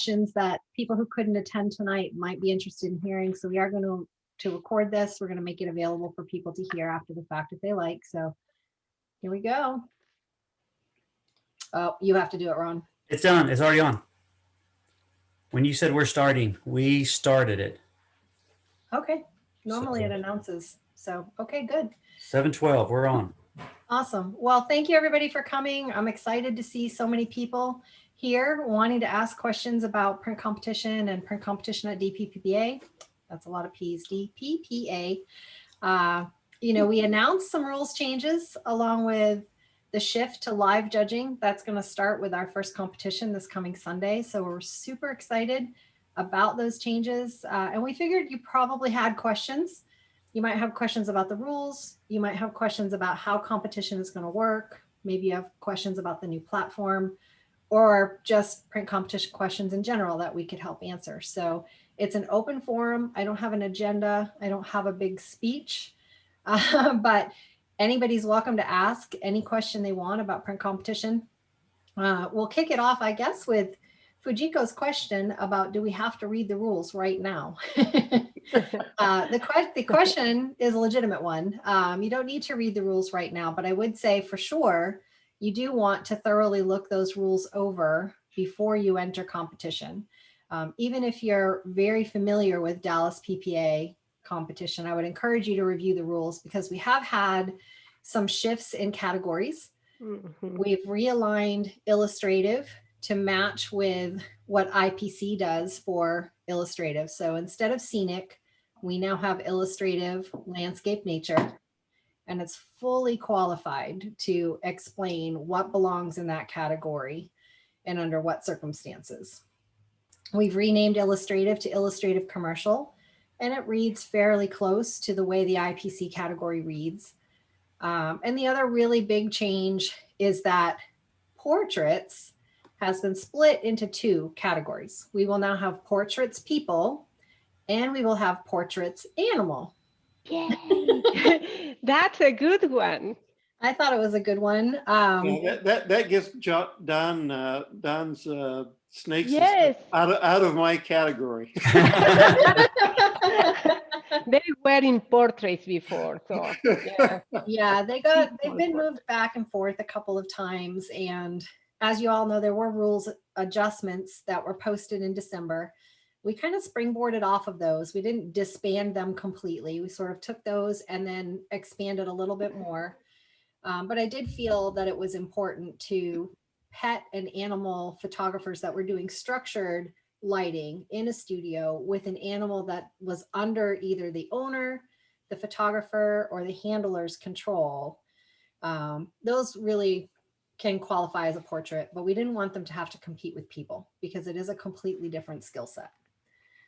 questions that people who couldn't attend tonight might be interested in hearing. So we are going to record this. We're going to make it available for people to hear after the fact if they like. So here we go. Oh, you have to do it, Ron. It's done. It's already on. When you said we're starting, we started it. Okay. Normally it announces. So, okay, good. 7:12. We're on. Awesome. Well, thank you everybody for coming. I'm excited to see so many people here wanting to ask questions about print competition and print competition at DPPA. That's a lot of P's, DPPA. You know, we announced some rules changes along with the shift to live judging. That's going to start with our first competition this coming Sunday. So we're super excited about those changes. And we figured you probably had questions. You might have questions about the rules. You might have questions about how competition is going to work. Maybe you have questions about the new platform or just print competition questions in general that we could help answer. So it's an open forum. I don't have an agenda. I don't have a big speech, but anybody's welcome to ask any question they want about print competition. We'll kick it off, I guess, with Fujiko's question about, do we have to read the rules right now? The question is a legitimate one. You don't need to read the rules right now, but I would say for sure, you do want to thoroughly look those rules over before you enter competition. Even if you're very familiar with Dallas PPA competition, I would encourage you to review the rules because we have had some shifts in categories. Mm-hmm. We've realigned illustrative to match with what IPC does for illustrative. So instead of scenic, we now have illustrative landscape nature, and it's fully qualified to explain what belongs in that category and under what circumstances. We've renamed illustrative to illustrative commercial, and it reads fairly close to the way the IPC category reads. And the other really big change is that portraits has been split into two categories. We will now have portraits people, and we will have portraits animal. Yay! That's a good one. I thought it was a good one. That gets Don's snakes yes. out of my category. They were in portraits before, so yeah, they've been moved back and forth a couple of times, and as you all know, there were rules adjustments that were posted in December. We kind of springboarded off of those. We didn't disband them completely. We sort of took those and then expanded a little bit more. But I did feel that it was important to pet and animal photographers that were doing structured lighting in a studio with an animal that was under either the owner, the photographer, or the handler's control. Those really can qualify as a portrait, but we didn't want them to have to compete with people because it is a completely different skill set.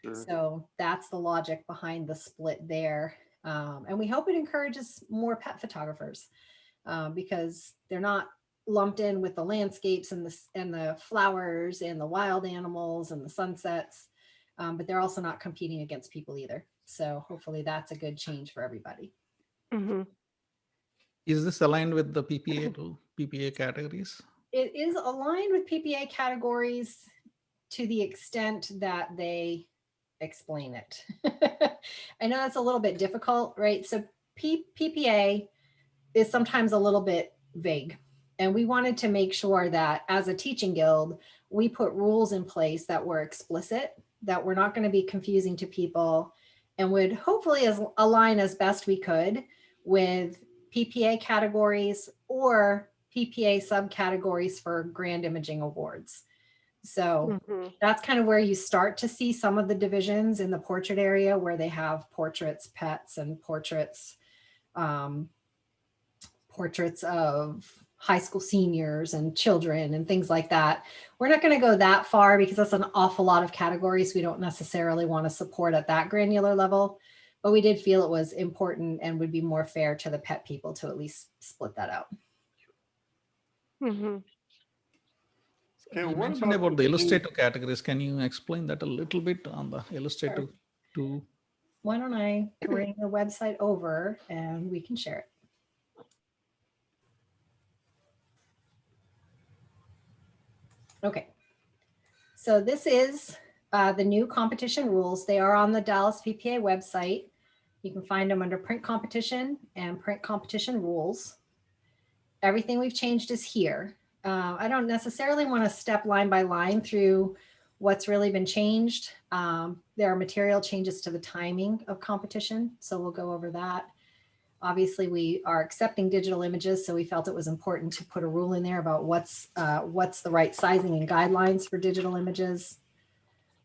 Sure. So that's the logic behind the split there. And we hope it encourages more pet photographers because they're not lumped in with the landscapes and the flowers and the wild animals and the sunsets, but they're also not competing against people either. So hopefully that's a good change for everybody. Mm-hmm. Is this aligned with the PPA categories? It is aligned with PPA categories to the extent that they explain it. I know that's a little bit difficult, right? So PPA is sometimes a little bit vague. And we wanted to make sure that as a teaching guild, we put rules in place that were explicit, that were not going to be confusing to people, and would hopefully align as best we could with PPA categories or PPA subcategories for grand imaging awards. So that's kind of where you start to see some of the divisions in the portrait area where they have portraits, pets, and portraits of high school seniors and children and things like that. We're not going to go that far because that's an awful lot of categories we don't necessarily want to support at that granular level. But we did feel it was important and would be more fair to the pet people to at least split that out. Mm-hmm. You mentioned about the illustrative categories. Can you explain that a little bit on the illustrative too? Why don't I bring the website over and we can share it. Okay. So this is the new competition rules. They are on the Dallas PPA website. You can find them under print competition and print competition rules. Everything we've changed is here. I don't necessarily want to step line by line through what's really been changed. There are material changes to the timing of competition, so we'll go over that. Obviously, we are accepting digital images, so we felt it was important to put a rule in there about what's the right sizing and guidelines for digital images.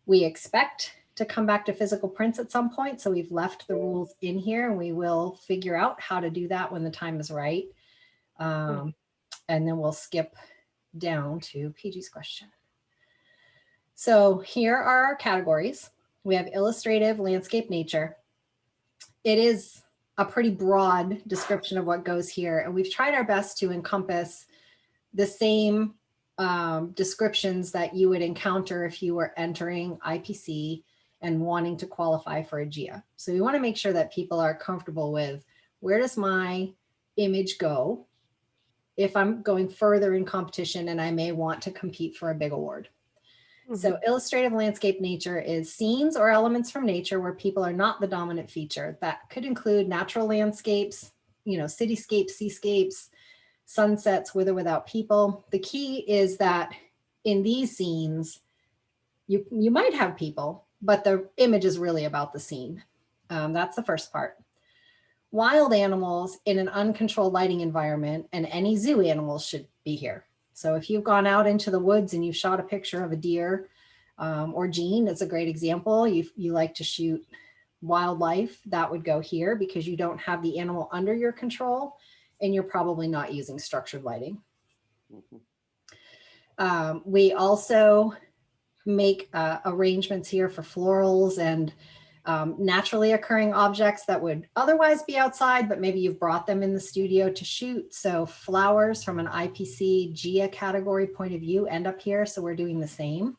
We expect to come back to physical prints at some point, so we've left the rules in here, and we will figure out how to do that when the time is right. And then we'll skip down to PG's question. So here are our categories. We have illustrative, landscape, nature. It is a pretty broad description of what goes here, and we've tried our best to encompass the same descriptions that you would encounter if you were entering IPC and wanting to qualify for a GIA. So we want to make sure that people are comfortable with, where does my image go if I'm going further in competition and I may want to compete for a big award. So illustrative, landscape, nature is scenes or elements from nature where people are not the dominant feature. That could include natural landscapes, cityscapes, seascapes, sunsets with or without people. The key is that in these scenes, you might have people, but the image is really about the scene. That's the first part. Wild animals in an uncontrolled lighting environment, and any zoo animals should be here. So if you've gone out into the woods and you've shot a picture of a deer, or Jean is a great example, you like to shoot wildlife, that would go here because you don't have the animal under your control and you're probably not using structured lighting. We also make arrangements here for florals and naturally occurring objects that would otherwise be outside, but maybe you've brought them in the studio to shoot. So flowers from an IPC GIA category point of view end up here. So we're doing the same.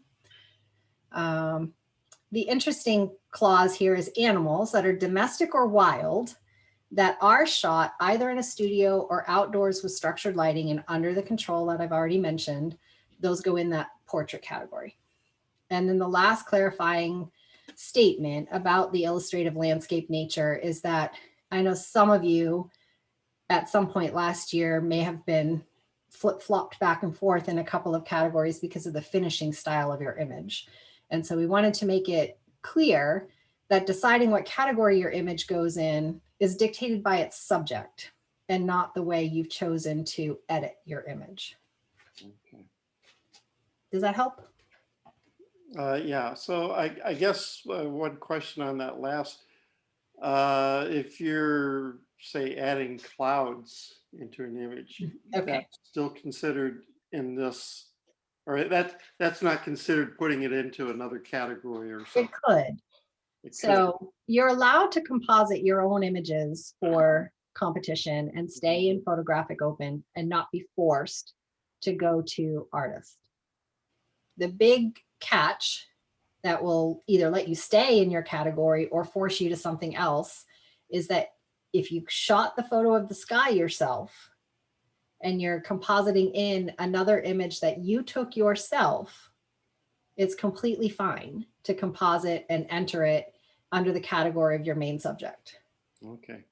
The interesting clause here is animals that are domestic or wild that are shot either in a studio or outdoors with structured lighting and under the control that I've already mentioned. Those go in that portrait category. And then the last clarifying statement about the illustrative landscape nature is that I know some of you at some point last year may have been flip-flopped back and forth in a couple of categories because of the finishing style of your image. And so we wanted to make it clear that deciding what category your image goes in is dictated by its subject and not the way you've chosen to edit your image. Okay. Does that help? Yeah, so I guess one question on that last, if you're, say, adding clouds into an image, Okay. that's still considered in this, or that's not considered putting it into another category or something? It could. It could. So you're allowed to composite your own images for competition and stay in photographic open and not be forced to go to artist. The big catch that will either let you stay in your category or force you to something else is that if you shot the photo of the sky yourself and you're compositing in another image that you took yourself, it's completely fine to composite and enter it under the category of your main subject. Okay.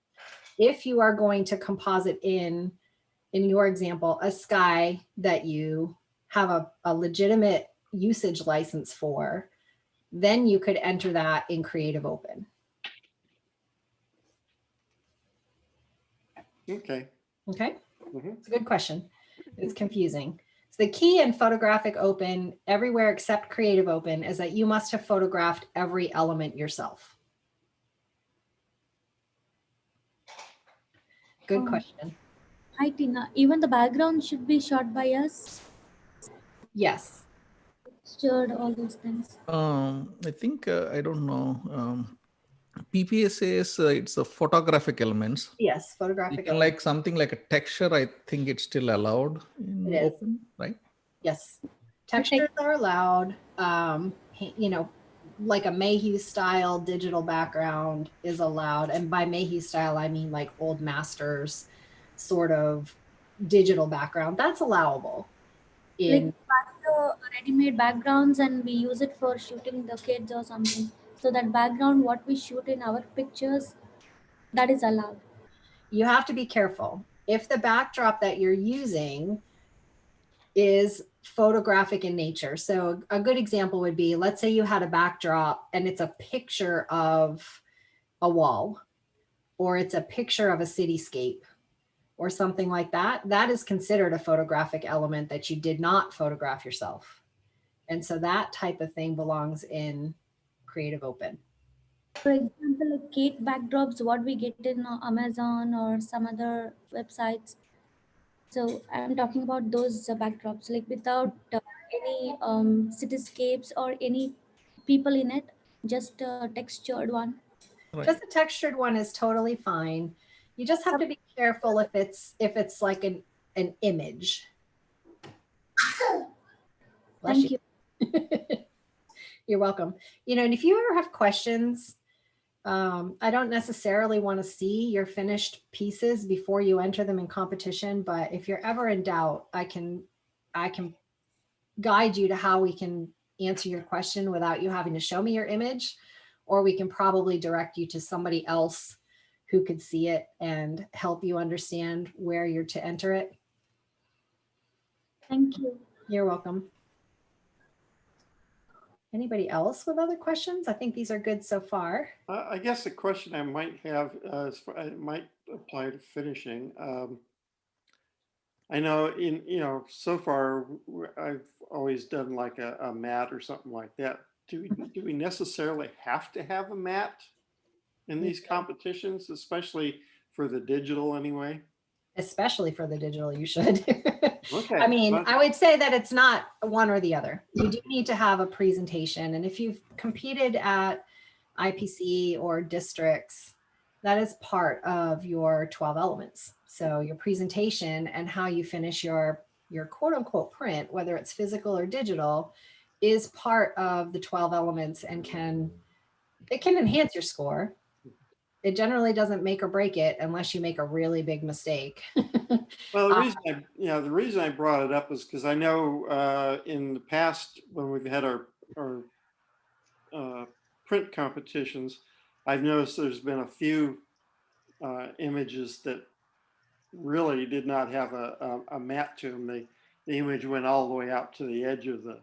If you are going to composite in your example, a sky that you have a legitimate usage license for, then you could enter that in Creative Open. Okay. Okay, Mhm. it's a good question. It's confusing. So the key in photographic open everywhere except Creative Open is that you must have photographed every element yourself. Good question. Hi, Tina. Even the background should be shot by us, Yes. stirred, all those things. I think, I don't know, PPA says it's a photographic elements. Yes, You photographic. can like something like a texture, I think it's still allowed in It is. open, right? Yes. Textures are allowed. Like a Mayhew style digital background is allowed. And by Mayhew style, I mean like old masters sort of digital background. That's allowable. Like ready-made backgrounds and we use it for shooting the kids or something. So that background, what we shoot in our pictures, that is allowed. You have to be careful. If the backdrop that you're using is photographic in nature. So a good example would be, let's say you had a backdrop and it's a picture of a wall, or it's a picture of a cityscape or something like that. That is considered a photographic element that you did not photograph yourself. And so that type of thing belongs in Creative Open. For example, like cake backdrops, what we get in Amazon or some other websites. So I'm talking about those backdrops, like without any cityscapes or any people in it, just a textured one. Right. Just a textured one is totally fine. You just have to be careful if it's like an image. Bless Thank you. You're welcome. You know, and if you ever have questions, I don't necessarily want to see your finished pieces before you enter them in competition, but if you're ever in doubt, I can guide you to how we can answer your question without you having to show me your image, or we can probably direct you to somebody else who could see it and help you understand where you're to enter it. Thank you. You're welcome. Anybody else with other questions? I think these are good so far. I guess the question I might have, it might apply to finishing. I know so far I've always done like a mat or something like that. Do we necessarily have to have a mat in these competitions, especially for the digital anyway? Especially for the digital, you should. Okay. I mean, I would say that it's not one or the other. You do need to have a presentation. And if you've competed at IPC or districts, that is part of your 12 elements. So your presentation and how you finish your quote unquote print, whether it's physical or digital, is part of the 12 elements and can enhance your score. It generally doesn't make or break it unless you make a really big mistake. Well, the reason I brought it up is because I know in the past when we've had our print competitions, I've noticed there's been a few images that really did not have a mat to them. The image went all the way out to the edge of the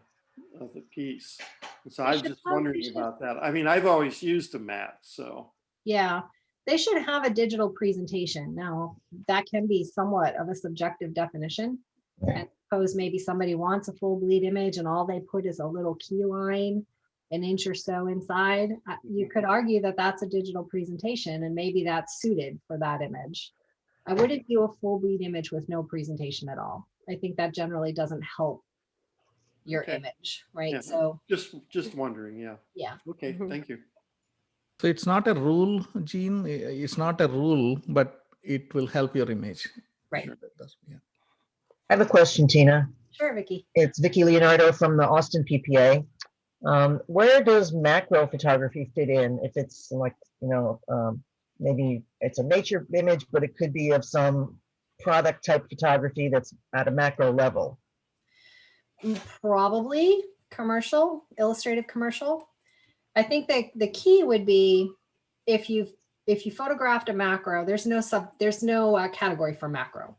piece. And so I was just wondering about that. I mean, I've always used a mat, so. Yeah, they should have a digital presentation. Now, that can be somewhat of a subjective definition. And suppose maybe somebody wants a full bleed image and all they put is a little key line an inch or so inside. You could argue that that's a digital presentation and maybe that's suited for that image. I wouldn't do a full bleed image with no presentation at all. I think that generally doesn't help your image, right? Yeah, So just wondering, yeah. Yeah. Okay, thank you. So it's not a rule, Gene. It's not a rule, but it will help your image. Right. Sure, that does, yeah. I have a question, Tina. Sure, Vicky. It's Vicky Leonardo from the Austin PPA. Where does macro photography fit in? If it's like, maybe it's a nature image, but it could be of some product type photography that's at a macro level. Probably commercial, illustrative commercial. I think that the key would be if you photographed a macro, there's no category for macro.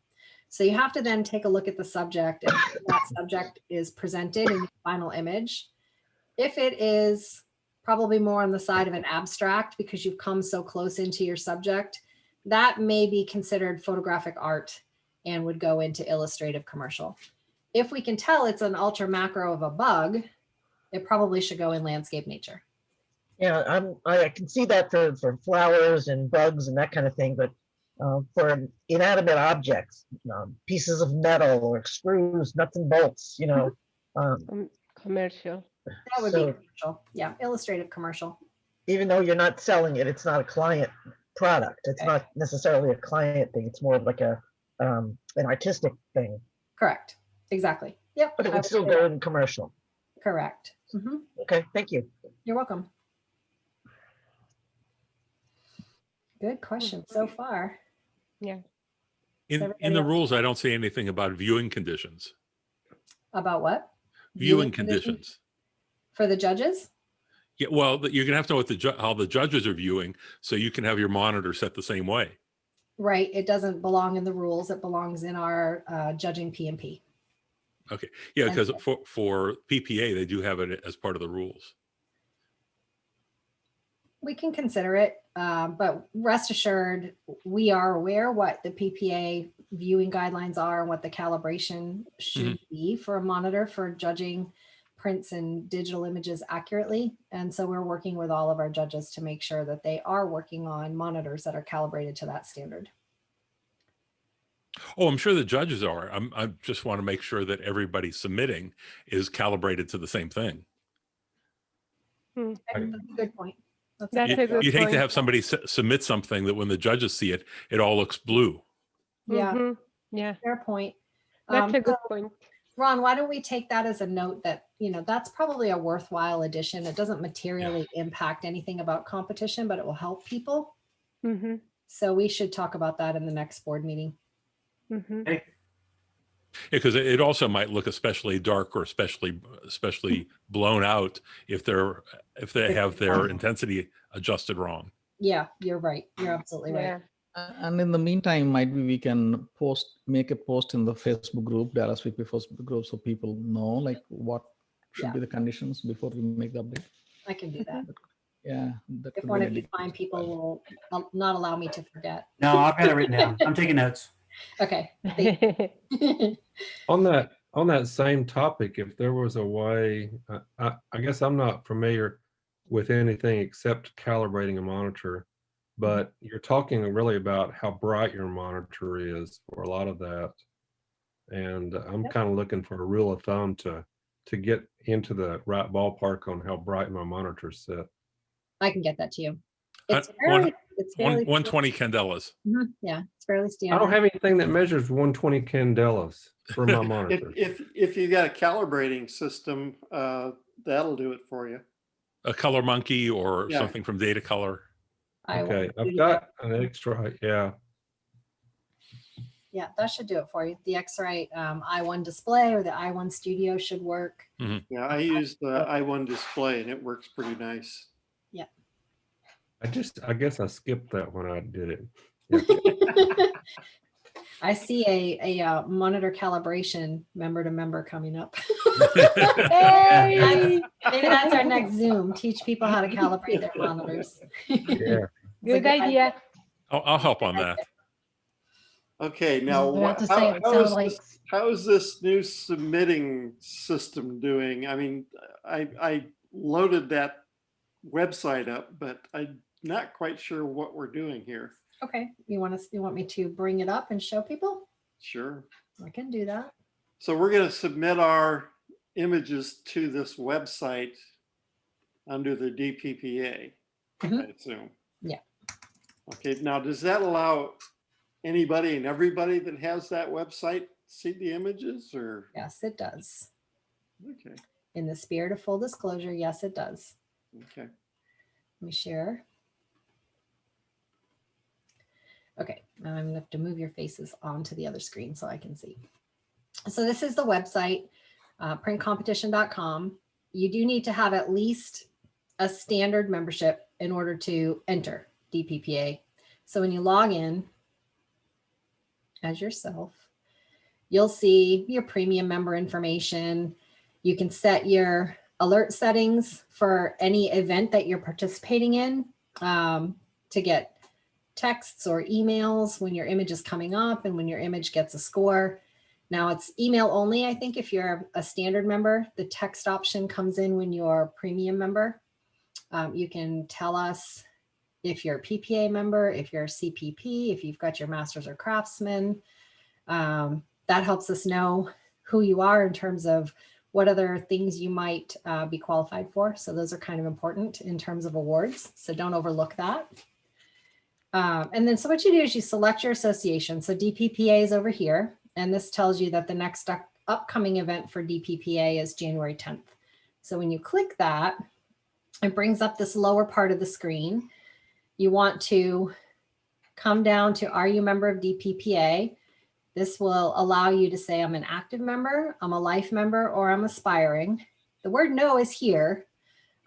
So you have to then take a look at the subject and how that subject is presented in the final image. If it is probably more on the side of an abstract because you've come so close into your subject, that may be considered photographic art and would go into illustrative commercial. If we can tell it's an ultra macro of a bug, it probably should go in landscape nature. Yeah, I can see that for flowers and bugs and that kind of thing, but for inanimate objects, pieces of metal or screws, nuts and bolts, Commercial. That would be commercial. Yeah, illustrative commercial. Even though you're not selling it, it's not a client product. It's not necessarily a client thing. It's more of like an artistic thing. Correct. Exactly. Yep. But it would still go in commercial. Correct. Mm-hmm. Okay, thank you. You're welcome. Good question so far. Yeah. In the rules, I don't see anything about viewing conditions. About what? Viewing conditions. For the judges? Yeah, well, you're gonna have to know what how the judges are viewing, so you can have your monitor set the same way. Right. It doesn't belong in the rules. It belongs in our judging PMP. Okay, yeah, And- because for PPA, they do have it as part of the rules. We can consider it, but rest assured, we are aware what the PPA viewing guidelines are and what the calibration should be for a monitor for judging prints and digital images accurately. And so we're working with all of our judges to make sure that they are working on monitors that are calibrated to that standard. Oh, I'm sure the judges are. I just want to make sure that everybody submitting is calibrated to the same thing. That's a good point. That's a good You'd hate to point. have somebody submit something that when the judges see it, it all looks blue. Yeah, Yeah, fair point. that's a good So, point. Ron, why don't we take that as a note that, that's probably a worthwhile addition. It doesn't materially impact anything about competition, but it will help people. So we should talk about that in the next board meeting. Because it also might look especially dark or especially blown out if they have their intensity adjusted wrong. Yeah, you're right. You're absolutely right. Yeah. And in the meantime, might be we can make a post in the Facebook group, Dallas PPA Facebook group, so people know like what should be the conditions before we make the update. I can do that. Yeah. That If could one be of you really fine good. people will not allow me to forget. No, I've got it written down. I'm taking notes. Okay. On that same topic, if there was a way, I guess I'm not familiar with anything except calibrating a monitor, but you're talking really about how bright your monitor is for a lot of that. And I'm kind of looking for a rule of thumb to get into the right ballpark on how bright my monitor's set. I can get that to you. It's fairly 120 candelas. Yeah, it's fairly I standard. don't have anything that measures 120 candelas for my monitor. If you got a calibrating system, that'll do it for you. A color monkey or Yeah. something from Data Color. Okay, I've got an extra, yeah. Yeah, that should do it for you. The X-Rite i1 display or the i1 Studio should work. Yeah, I used the i1 display and it works pretty nice. Yeah. I guess I skipped that when I did it. Yeah. I see a monitor calibration member to member coming up. Hey! Maybe that's our next Zoom. Teach people how to calibrate their monitors. Yeah. Good idea. I'll help on that. Okay, now I have to say, it sounds like how is this new submitting system doing? I mean, I loaded that website up, but I'm not quite sure what we're doing here. Okay, you want me to bring it up and show people? Sure. I can do that. So we're going to submit our images to this website under the DPPA, I assume. Yeah. Okay, now does that allow anybody and everybody that has that website see the images or? Yes, it does. Okay. In the spirit of full disclosure, yes, it does. Okay. Let me share. Okay, I'm gonna have to move your faces onto the other screen so I can see. So this is the website, printcompetition.com. You do need to have at least a standard membership in order to enter DPPA. So when you log in as yourself, you'll see your premium member information. You can set your alert settings for any event that you're participating in to get texts or emails when your image is coming up and when your image gets a score. Now it's email only. I think if you're a standard member, the text option comes in when you're a premium member. You can tell us if you're a PPA member, if you're a CPP, if you've got your masters or craftsman. That helps us know who you are in terms of what other things you might be qualified for. So those are kind of important in terms of awards. So don't overlook that. And then so what you do is you select your association. So DPPA is over here. And this tells you that the next upcoming event for DPPA is January 10th. So when you click that, it brings up this lower part of the screen. You want to come down to, are you a member of DPPA? This will allow you to say I'm an active member, I'm a life member, or I'm aspiring. The word no is here,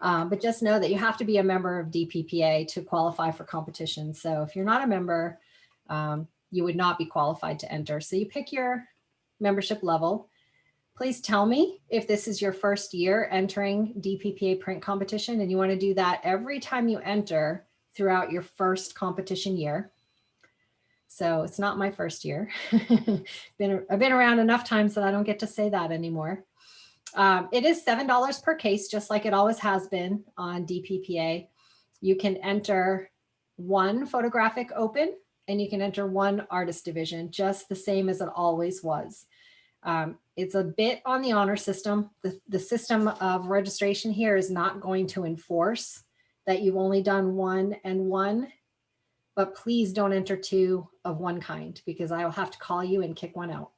but just know that you have to be a member of DPPA to qualify for competition. So if you're not a member, you would not be qualified to enter. So you pick your membership level. Please tell me if this is your first year entering DPPA print competition, and you want to do that every time you enter throughout your first competition year. So it's not my first year. I've been around enough times that I don't get to say that anymore. It is $7 per case, just like it always has been on DPPA. You can enter one photographic open and you can enter one artist division, just the same as it always was. It's a bit on the honor system. The system of registration here is not going to enforce that you've only done one and one, but please don't enter two of one kind, because I will have to call you and kick one out.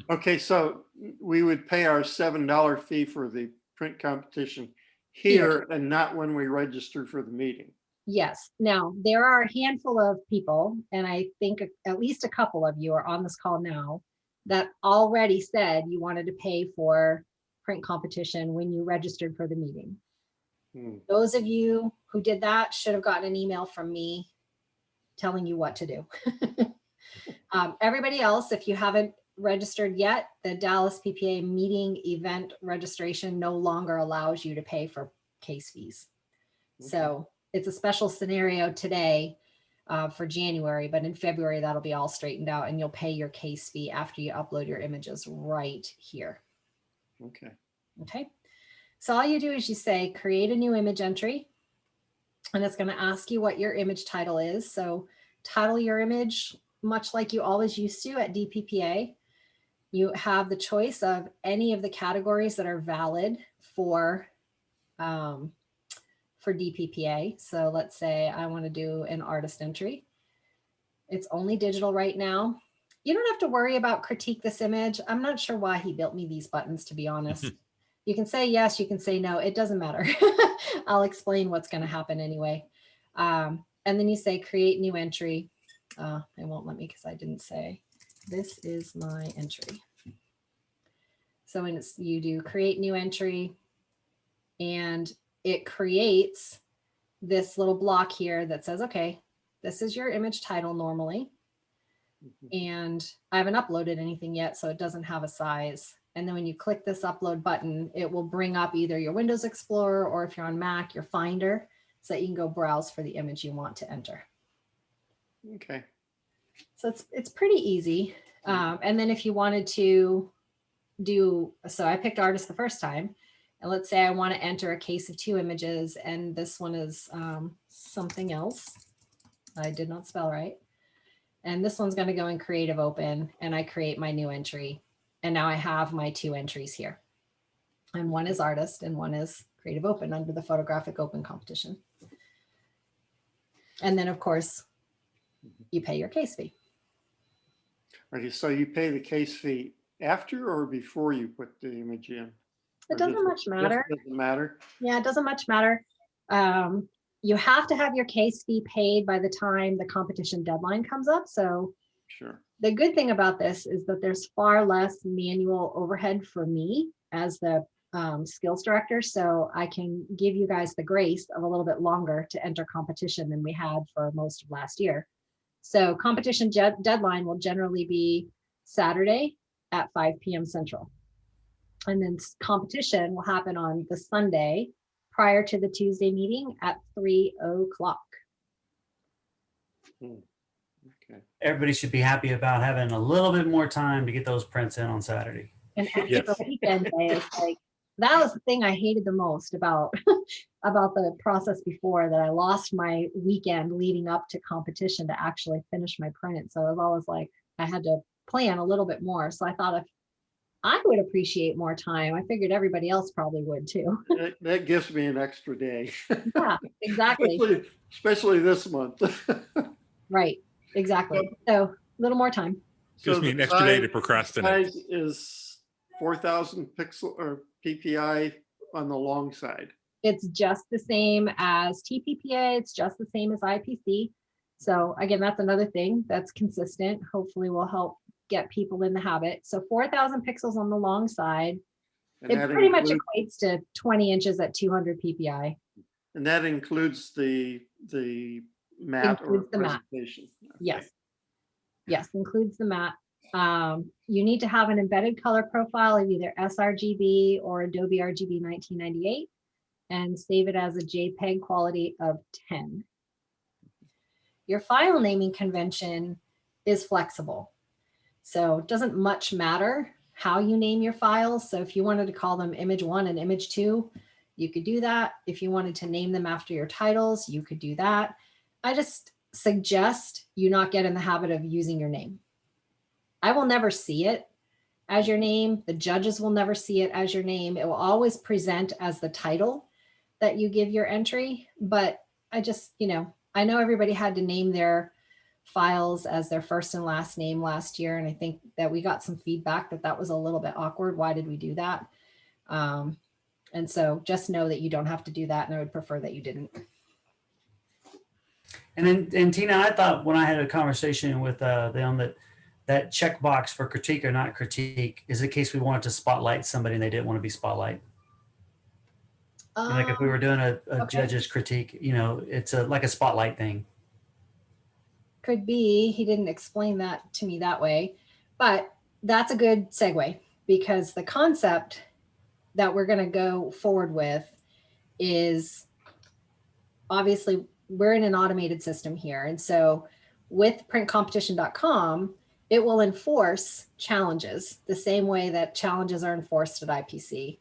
Okay, so we would pay our $7 fee for the print competition here and not when we register for the meeting. Yes. Now, there are a handful of people, and I think at least a couple of you are on this call now, that already said you wanted to pay for print competition when you registered for the meeting. Those of you who did that should have gotten an email from me telling you what to do. Everybody else, if you haven't registered yet, the Dallas PPA meeting event registration no longer allows you to pay for case fees. So it's a special scenario today for January, but in February, that'll be all straightened out and you'll pay your case fee after you upload your images right here. Okay. Okay. So all you do is you say, create a new image entry, and it's going to ask you what your image title is. So title your image much like you always used to at DPPA. You have the choice of any of the categories that are valid for DPPA. So let's say I want to do an artist entry. It's only digital right now. You don't have to worry about critique this image. I'm not sure why he built me these buttons, to be honest. You can say yes, you can say no, it doesn't matter. I'll explain what's going to happen anyway. And then you say create new entry. It won't let me because I didn't say this is my entry. So when you do create new entry, and it creates this little block here that says, okay, this is your image title normally. And I haven't uploaded anything yet, so it doesn't have a size. And then when you click this upload button, it will bring up either your Windows Explorer, or if you're on Mac, your Finder, so that you can go browse for the image you want to enter. Okay. So it's pretty easy. And then if you wanted to do, so I picked artist the first time, and let's say I want to enter a case of 2 images, and this one is something else I did not spell right. And this one's going to go in Creative Open, and I create my new entry. And now I have my 2 entries here. And one is artist and one is Creative Open under the photographic open competition. And then of course, you pay your case fee. Okay, so you pay the case fee after or before you put the image in? It doesn't much matter. It doesn't matter. Yeah, it doesn't much matter. You have to have your case fee paid by the time the competition deadline comes up. So sure. The good thing about this is that there's far less manual overhead for me as the skills director. So I can give you guys the grace of a little bit longer to enter competition than we had for most of last year. So competition deadline will generally be Saturday at 5 p.m. Central. And then competition will happen on the Sunday prior to the Tuesday meeting at 3 o'clock. Okay. Everybody should be happy about having a little bit more time to get those prints in on Saturday. And extra weekend days, like that was the thing I hated the most about about the process before, that I lost my weekend leading up to competition to actually finish my print. So it was always like I had to plan a little bit more. So I thought if I would appreciate more time, I figured everybody else probably would too. That gives me an extra day. Yeah, exactly. Especially this month. Right, exactly. So a little more time. Gives So me an the extra day to size procrastinate. is 4,000 pixel or PPI on the long side. It's just the same as TPPA. It's just the same as IPC. So again, that's another thing that's consistent. Hopefully will help get people in the habit. So 4,000 pixels on the long side, And it that pretty much includes, equates to 20 inches at 200 PPI. and that includes the mat or Includes the mat. presentation. Okay. Yes. Yes, includes the mat. You need to have an embedded color profile of either sRGB or Adobe RGB 1998 and save it as a JPEG quality of 10. Your file naming convention is flexible. So it doesn't much matter how you name your files. So if you wanted to call them image 1 and image 2, you could do that. If you wanted to name them after your titles, you could do that. I just suggest you not get in the habit of using your name. I will never see it as your name. The judges will never see it as your name. It will always present as the title that you give your entry. But I just, I know everybody had to name their files as their first and last name last year. And I think that we got some feedback that that was a little bit awkward. Why did we do that? And so just know that you don't have to do that. And I would prefer that you didn't. And Tina, I thought when I had a conversation with them that checkbox for critique or not critique is in case we wanted to spotlight somebody and they didn't want to be spotlight. Like if we were doing a okay. judge's critique, it's like a spotlight thing. Could be. He didn't explain that to me that way, but that's a good segue because the concept that we're going to go forward with is obviously we're in an automated system here. And so with printcompetition.com, it will enforce challenges the same way that challenges are enforced at IPC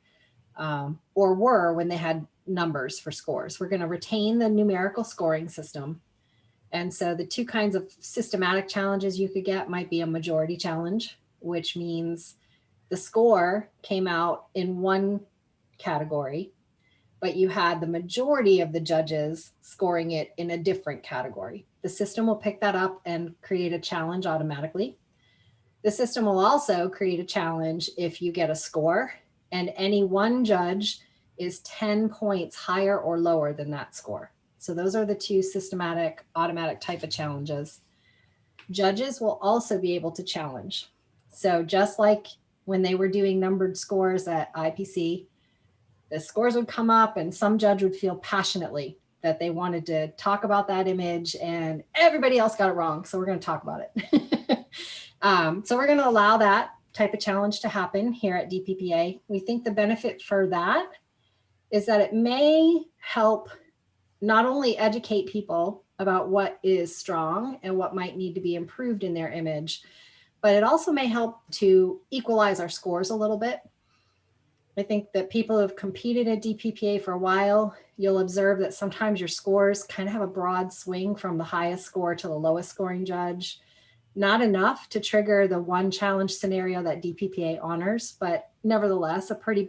or were when they had numbers for scores. We're going to retain the numerical scoring system. And so the two kinds of systematic challenges you could get might be a majority challenge, which means the score came out in one category, but you had the majority of the judges scoring it in a different category. The system will pick that up and create a challenge automatically. The system will also create a challenge if you get a score and any one judge is 10 points higher or lower than that score. So those are the two systematic automatic type of challenges. Judges will also be able to challenge. So just like when they were doing numbered scores at IPC, the scores would come up and some judge would feel passionately that they wanted to talk about that image and everybody else got it wrong. So we're going to talk about it. So we're going to allow that type of challenge to happen here at DPPA. We think the benefit for that is that it may help not only educate people about what is strong and what might need to be improved in their image, but it also may help to equalize our scores a little bit. I think that people who have competed at DPPA for a while, you'll observe that sometimes your scores kind of have a broad swing from the highest score to the lowest scoring judge. Not enough to trigger the one challenge scenario that DPPA honors, but nevertheless, a pretty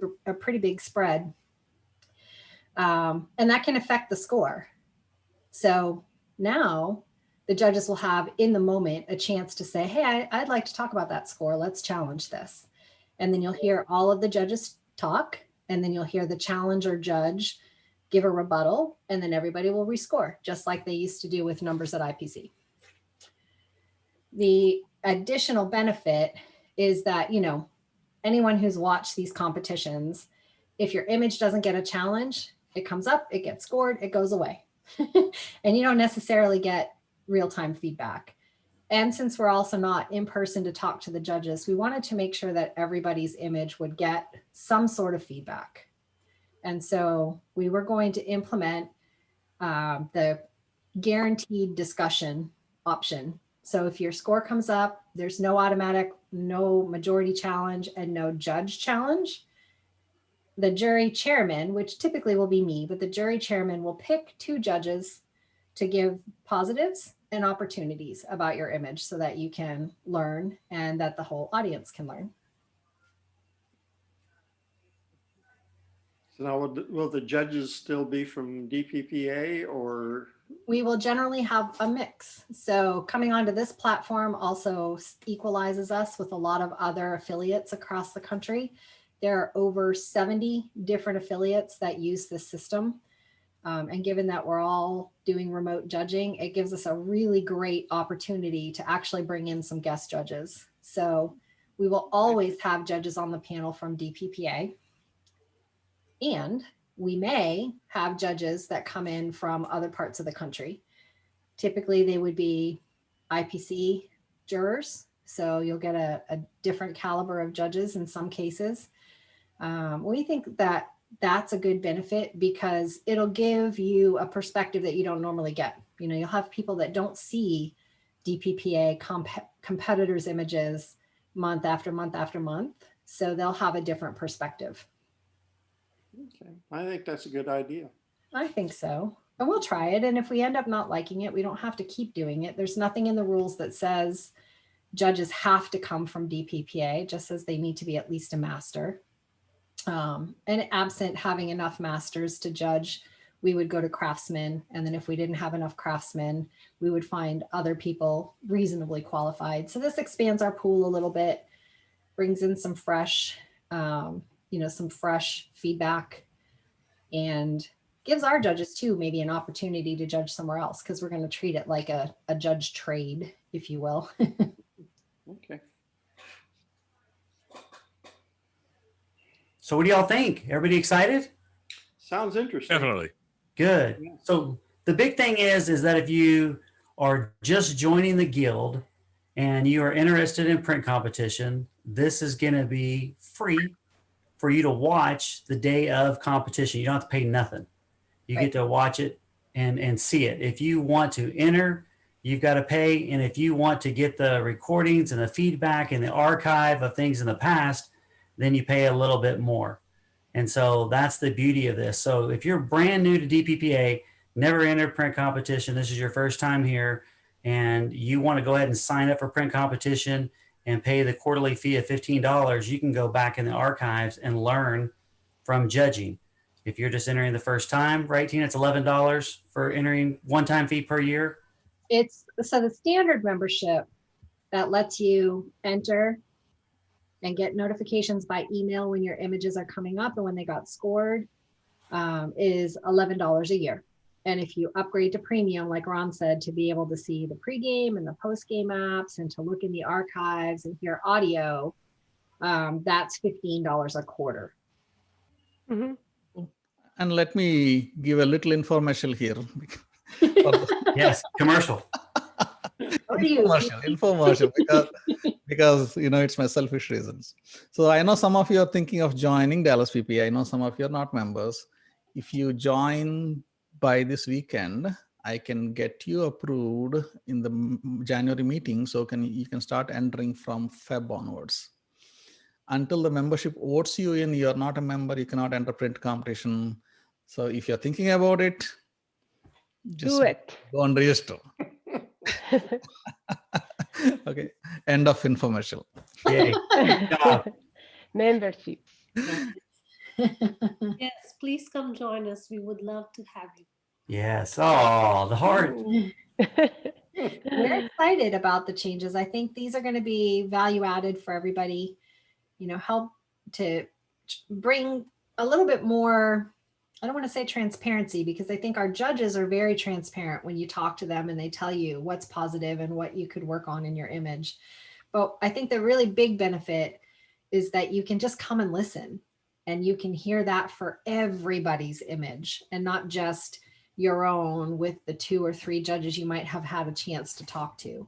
big spread. And that can affect the score. So now the judges will have in the moment a chance to say, hey, I'd like to talk about that score. Let's challenge this. And then you'll hear all of the judges talk, and then you'll hear the challenger judge give a rebuttal, and then everybody will rescore, just like they used to do with numbers at IPC. The additional benefit is that, anyone who's watched these competitions, if your image doesn't get a challenge, it comes up, it gets scored, it goes away. And you don't necessarily get real-time feedback. And since we're also not in person to talk to the judges, we wanted to make sure that everybody's image would get some sort of feedback. And so we were going to implement the guaranteed discussion option. So if your score comes up, there's no automatic, no majority challenge, and no judge challenge. The jury chairman, which typically will be me, but the jury chairman will pick two judges to give positives and opportunities about your image so that you can learn and that the whole audience can learn. So now will the judges still be from DPPA or? We will generally have a mix. So coming onto this platform also equalizes us with a lot of other affiliates across the country. There are over 70 different affiliates that use this system. And given that we're all doing remote judging, it gives us a really great opportunity to actually bring in some guest judges So we will always have judges on the panel from DPPA. And we may have judges that come in from other parts of the country. Typically, they would be IPC jurors. So you'll get a different caliber of judges in some cases. We think that that's a good benefit because it'll give you a perspective that you don't normally get. You know, you'll have people that don't see DPPA competitors' images month after month after month. So they'll have a different perspective. Okay, I think that's a good idea. I think so. And we'll try it. And if we end up not liking it, we don't have to keep doing it. There's nothing in the rules that says judges have to come from DPPA, just says they need to be at least a master. And absent having enough masters to judge, we would go to craftsmen. And then if we didn't have enough craftsmen, we would find other people reasonably qualified. So this expands our pool a little bit, brings in some fresh, some fresh feedback, and gives our judges too maybe an opportunity to judge somewhere else, because we're going to treat it like a judge trade, if you will. Okay. So what do y'all think? Everybody excited? Sounds interesting. Definitely. Good. So the big thing is that if you are just joining the guild and you are interested in print competition, this is going to be free for you to watch the day of competition. You don't have to pay nothing. You get to watch it and see it. If you want to enter, you've got to pay. And if you want to get the recordings and the feedback and the archive of things in the past, then you pay a little bit more. And so that's the beauty of this. So if you're brand new to DPPA, never entered print competition, this is your first time here, and you want to go ahead and sign up for print competition and pay the quarterly fee of $15, you can go back in the archives and learn from judging. If you're just entering the first time, right, Tina, it's $11 for entering, one-time fee per year. It's so the standard membership that lets you enter and get notifications by email when your images are coming up and when they got scored, is $11 a year. And if you upgrade to premium, like Ron said, to be able to see the pregame and the postgame apps and to look in the archives and hear audio, that's $15 a quarter. Mhm. And let me give a little infomercial here. Yes, commercial. Infomercial, because it's my selfish reasons. So I know some of you are thinking of joining Dallas PPA. I know some of you are not members. If you join by this weekend, I can get you approved in the January meeting. So you can start entering from Feb onwards. Until the membership votes you in, you're not a member, you cannot enter print competition. So if you're thinking about it, just Do it. go and register. Okay, end of infomercial. Yay. Membership. Yes, please come join us. We would love to have you. Yes. Oh, the heart. We're excited about the changes. I think these are going to be value added for everybody, help to bring a little bit more, I don't want to say transparency, because I think our judges are very transparent when you talk to them and they tell you what's positive and what you could work on in your image. But I think the really big benefit is that you can just come and listen, and you can hear that for everybody's image and not just your own with the 2 or 3 judges you might have had a chance to talk to.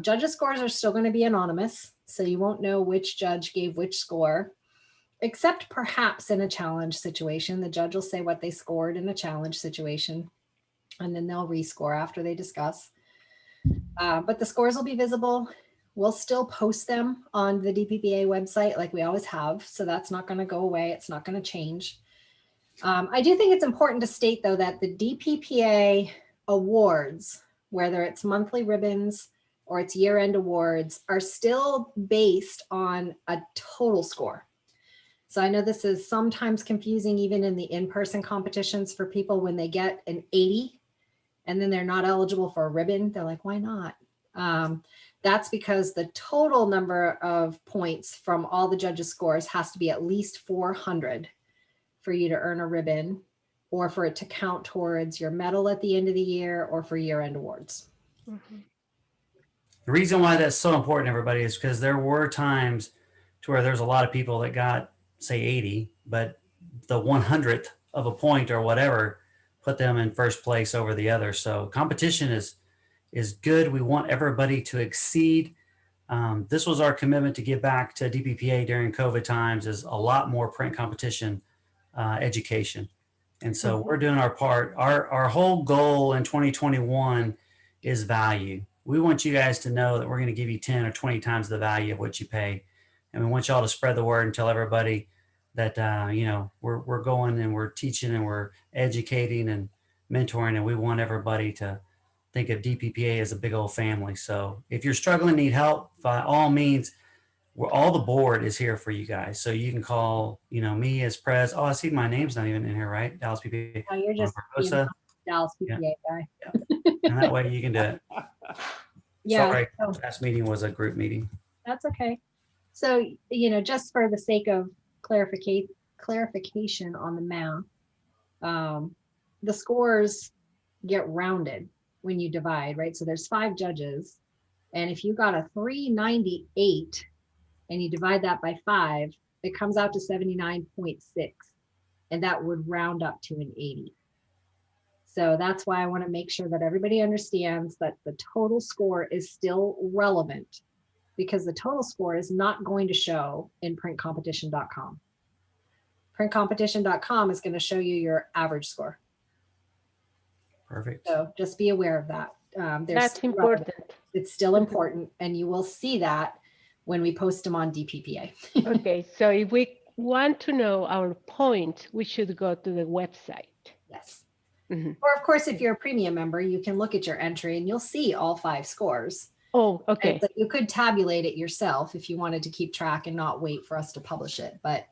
Judges' scores are still going to be anonymous, so you won't know which judge gave which score, except perhaps in a challenge situation. The judge will say what they scored in a challenge situation, and then they'll rescore after they discuss. But the scores will be visible. We'll still post them on the DPPA website like we always have, so that's not going to go away. It's not going to change. I do think it's important to state, though, that the DPPA awards, whether it's monthly ribbons or it's year-end awards, are still based on a total score. So I know this is sometimes confusing even in the in-person competitions for people when they get an 80 and then they're not eligible for a ribbon. They're like, why not? That's because the total number of points from all the judges' scores has to be at least 400 for you to earn a ribbon, or for it to count towards your medal at the end of the year, or for year-end awards. Mhm. The reason why that's so important, everybody, is because there were times to where there's a lot of people that got, say, 80, but the 100th of a point or whatever put them in first place over the other. So competition is good. We want everybody to exceed. This was our commitment to give back to DPPA during COVID times, is a lot more print competition education. And so we're doing our part. Our whole goal in 2021 is value. We want you guys to know that we're going to give you 10 or 20 times the value of what you pay. And we want y'all to spread the word and tell everybody that, we're going and we're teaching and we're educating and mentoring. And we want everybody to think of DPPA as a big old family. So if you're struggling, need help, by all means, all the board is here for you guys. So you can call, me as pres. Oh, I see my name's not even in here, right? Dallas PPA. Oh, you're just Barbosa. Dallas PPA guy. And that way you can do it. Yeah. Sorry, so last meeting was a group meeting. that's okay. So, just for the sake of clarification on the math, the scores get rounded when you divide, right? So there's 5 judges. And if you got a 398 and you divide that by 5, it comes out to 79.6. And that would round up to an 80. So that's why I want to make sure that everybody understands that the total score is still relevant, because the total score is not going to show in printcompetition.com. Printcompetition.com is going to show you your average score. Perfect. So just be aware of that. That's important. It's still important, and you will see that when we post them on DPPA. Okay, so if we want to know our point, we should go to the website. Yes. Mhm. Or of course, if you're a premium member, you can look at your entry and you'll see all 5 scores. Oh, okay. And so you could tabulate it yourself if you wanted to keep track and not wait for us to publish it. But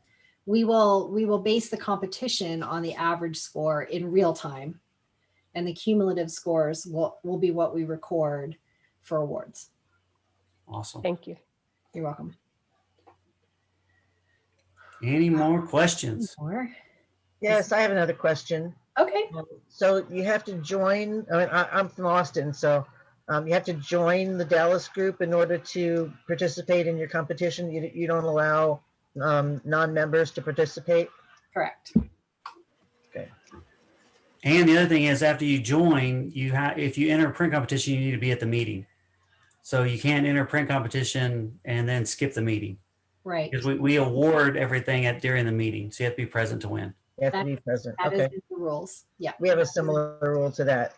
we will base the competition on the average score in real time. And the cumulative scores will be what we record for awards. Awesome. Thank you. You're welcome. Any more questions? More? Yes, I have another question. Okay. So you have to join, I'm from Austin, so you have to join the Dallas group in order to participate in your competition. You don't allow non-members to participate? Correct. Okay. And the other thing is, after you join, if you enter a print competition, you need to be at the meeting. So you can't enter print competition and then skip the meeting. Right. Because we award everything during the meeting. So you have to be present to win. You have to be present. That Okay. is the rules. Yeah. We have a similar rule to that,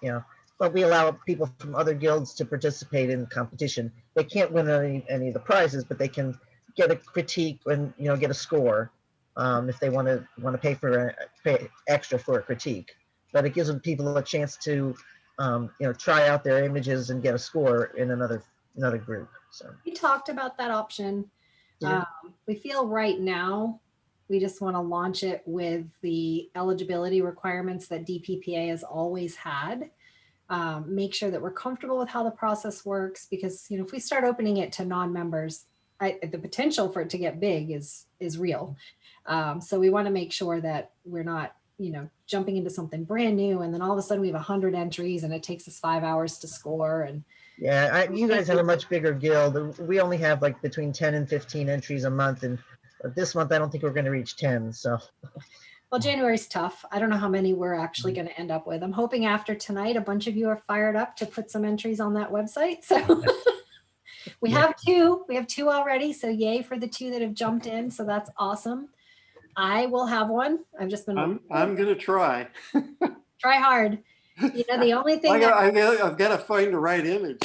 but we allow people from other guilds to participate in the competition. They can't win any of the prizes, but they can get a critique and get a score if they want to pay extra for a critique. But it gives people a chance to try out their images and get a score in another group. So We talked about that option. Yeah. We feel right now we just want to launch it with the eligibility requirements that DPPA has always had. Make sure that we're comfortable with how the process works, because if we start opening it to non-members, the potential for it to get big is real. So we want to make sure that we're not jumping into something brand new and then all of a sudden we have 100 entries and it takes us 5 hours to score. And yeah, you guys have a much bigger guild. We only have like between 10 and 15 entries a month, and this month I don't think we're going to reach 10. So well, January's tough. I don't know how many we're actually going to end up with. I'm hoping after tonight a bunch of you are fired up to put some entries on that website. So we have 2 already, so yay for the 2 that have jumped in. So that's awesome. I will have one. I've just been I'm going to try. try hard. The only thing I've got to find the right image.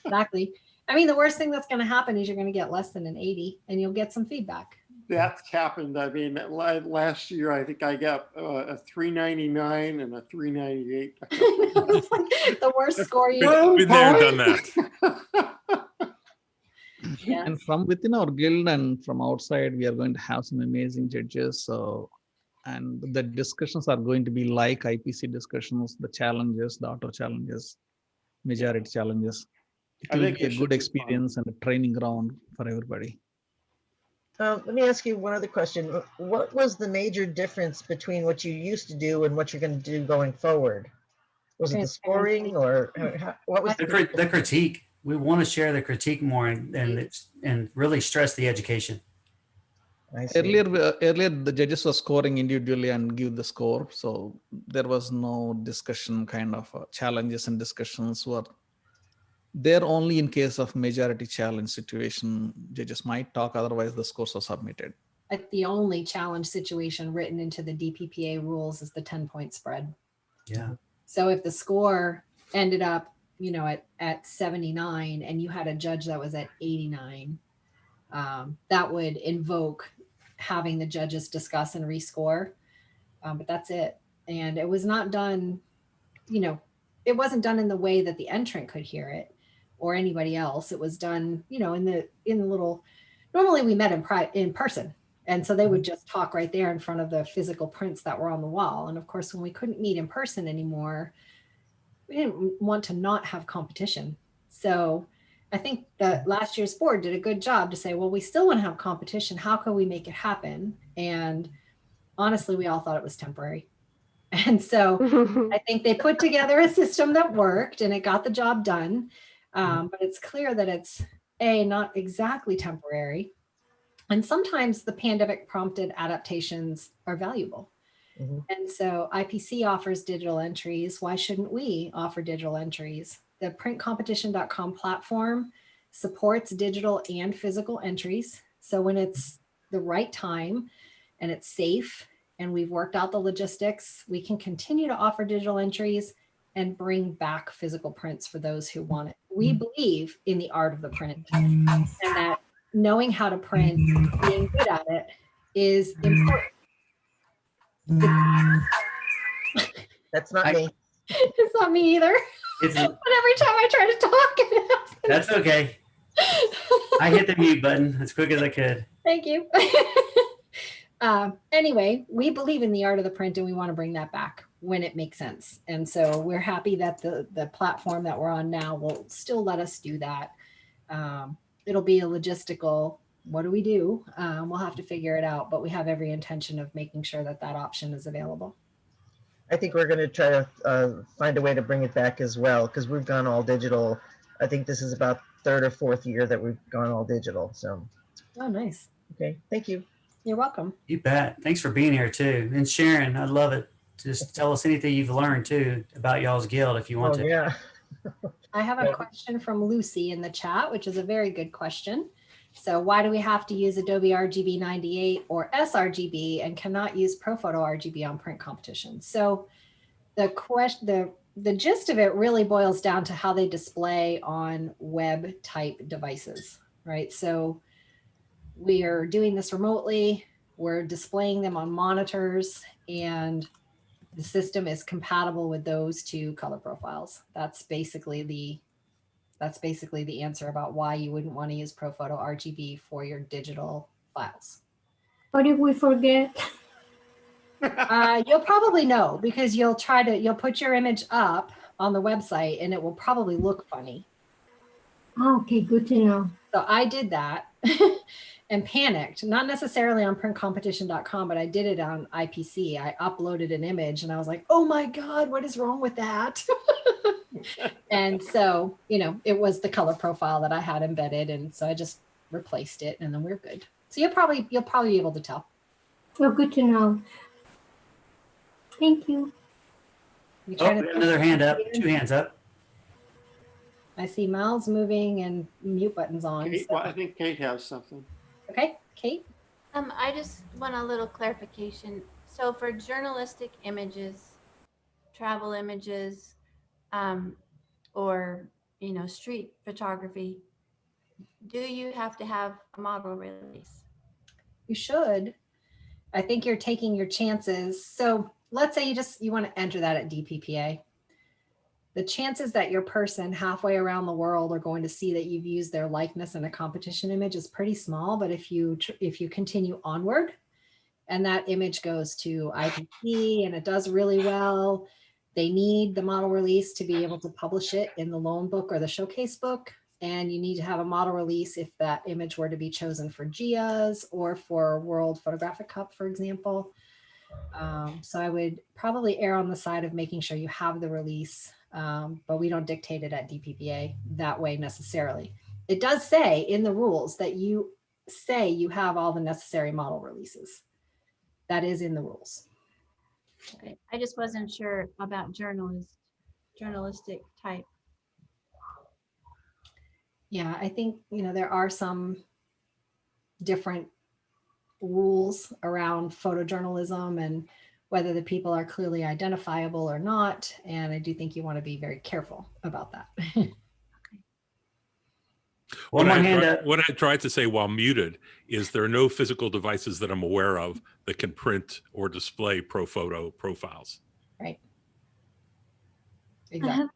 exactly. I mean, the worst thing that's going to happen is you're going to get less than an 80 and you'll get some feedback. That's happened. I mean, last year, I think I got a 399 and a 398. It's like the worst score you Been there, done that. Yes. And from within our guild and from outside, we are going to have some amazing judges. And the discussions are going to be like IPC discussions, the challenges, the auto challenges, majority challenges. It I will think be a it should good be experience and a training ground for everybody. let me ask you one other question. What was the major difference between what you used to do and what you're going to do going forward? Was it the scoring, or what was The critique. We want to share the critique more and really stress the education. I see. Earlier, the judges were scoring individually and give the score. So there was no discussion kind of challenges, and discussions were there only in case of majority challenge situation. Judges might talk, otherwise the scores are submitted. The only challenge situation written into the DPPA rules is the 10-point spread. Yeah. So if the score ended up, at 79 and you had a judge that was at 89, that would invoke having the judges discuss and rescore. But that's it. And it was not done, it wasn't done in the way that the entrant could hear it or anybody else. It was done, in the little, normally we met in person. And so they would just talk right there in front of the physical prints that were on the wall. And of course, when we couldn't meet in person anymore, we didn't want to not have competition. So I think that last year's board did a good job to say, well, we still want to have competition. How can we make it happen? And honestly, we all thought it was temporary. And so I think they put together a system that worked and it got the job done. But it's clear that it's not exactly temporary. And sometimes the pandemic prompted adaptations are valuable. And so IPC offers digital entries. Why shouldn't we offer digital entries? The printcompetition.com platform supports digital and physical entries. So when it's the right time and it's safe and we've worked out the logistics, we can continue to offer digital entries and bring back physical prints for those who want it. We believe in the art of the print, and that knowing how to print, being good at it is important. That's not me. It's not me either. But every time I try to talk, it happens. That's okay. I hit the mute button as quick as I could. Thank you. Anyway, we believe in the art of the print and we want to bring that back when it makes sense. And so we're happy that the platform that we're on now will still let us do that. It'll be a logistical, what do we do? We'll have to figure it out, but we have every intention of making sure that that option is available. I think we're going to try to find a way to bring it back as well, because we've gone all digital. I think this is about third or fourth year that we've gone all digital. So. Oh, nice. Okay. Thank you. You're welcome. You bet. Thanks for being here too. And Sharon, I love it. Just tell us anything you've learned too about y'all's guild if you want to. Yeah. I have a question from Lucy in the chat, which is a very good question. So why do we have to use Adobe RGB 98 or sRGB and cannot use ProPhoto RGB on print competition? So the gist of it really boils down to how they display on web type devices, right? So we are doing this remotely. We're displaying them on monitors, and the system is compatible with those two color profiles. That's basically the answer about why you wouldn't want to use ProPhoto RGB for your digital files. What if we forget? You'll probably know, because you'll put your image up on the website and it will probably look funny. Okay, good to know. So I did that and panicked, not necessarily on printcompetition.com, but I did it on IPC. I uploaded an image and I was like, oh my God, what is wrong with that? And so, it was the color profile that I had embedded. And so I just replaced it and then we're good. So you'll probably be able to tell. Well, good to know. Thank you. We got another hand up, 2 hands up. I see mouths moving and mute buttons on. Kate, so. well, I think Kate has something. Okay, Kate. I just want a little clarification. So for journalistic images, travel images, or street photography, do you have to have a model release? You should. I think you're taking your chances. So let's say you want to enter that at DPPA. The chances that your person halfway around the world are going to see that you've used their likeness in a competition image is pretty small. But if you continue onward and that image goes to IPC and it does really well, they need the model release to be able to publish it in the loan book or the showcase book. And you need to have a model release if that image were to be chosen for GIAs or for World Photographic Cup, for example. So I would probably err on the side of making sure you have the release, but we don't dictate it at DPPA that way necessarily. It does say in the rules that you say you have all the necessary model releases. That is in the rules. Okay. I just wasn't sure about journalistic type. Yeah, I think, there are some different rules around photojournalism and whether the people are clearly identifiable or not. And I do think you want to be very careful about that. One more hand up. What I tried to say while muted is there are no physical devices that I'm aware of that can print or display ProPhoto profiles. Right. I Exactly. have,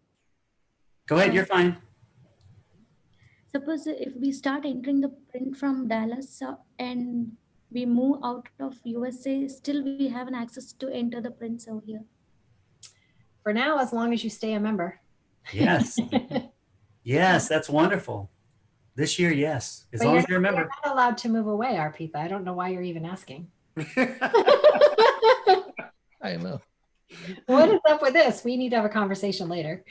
Go ahead, you're fine. suppose if we start entering the print from Dallas and we move out of USA, still we have an access to enter the prints over here. For now, as long as you stay a member. Yes. Yes, that's wonderful. This year, yes. As long as you remember. You're not allowed to move away, Arpita. I don't know why you're even asking. I know. What is up with this? We need to have a conversation later.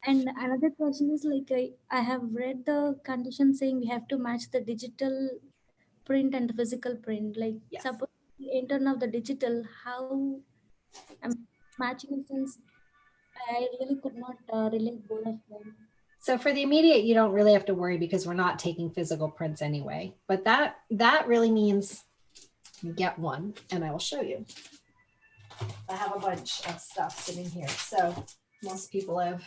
And another question is like, I have read the condition saying we have to match the digital print and the physical print. Like, Yes. suppose we enter now the digital, how I'm matching in sense, I really could not relate both of them. So for the immediate, you don't really have to worry because we're not taking physical prints anyway. But that really means you get one, and I will show you. I have a bunch of stuff sitting here. So most people have,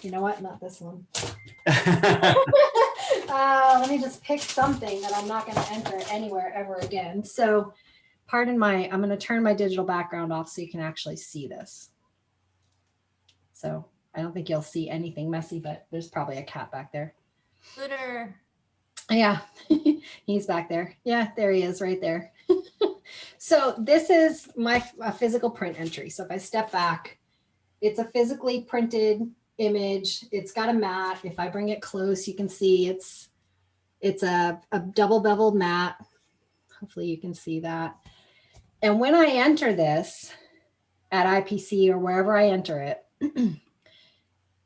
you know what? Not this one. Let me just pick something that I'm not going to enter anywhere ever again. So I'm going to turn my digital background off so you can actually see this. So I don't think you'll see anything messy, but there's probably a cat back there. Scooter. Yeah, he's back there. Yeah, there he is right there. So this is my physical print entry. So if I step back, it's a physically printed image. It's got a mat. If I bring it close, you can see it's a double beveled mat. Hopefully you can see that. And when I enter this at IPC or wherever I enter it,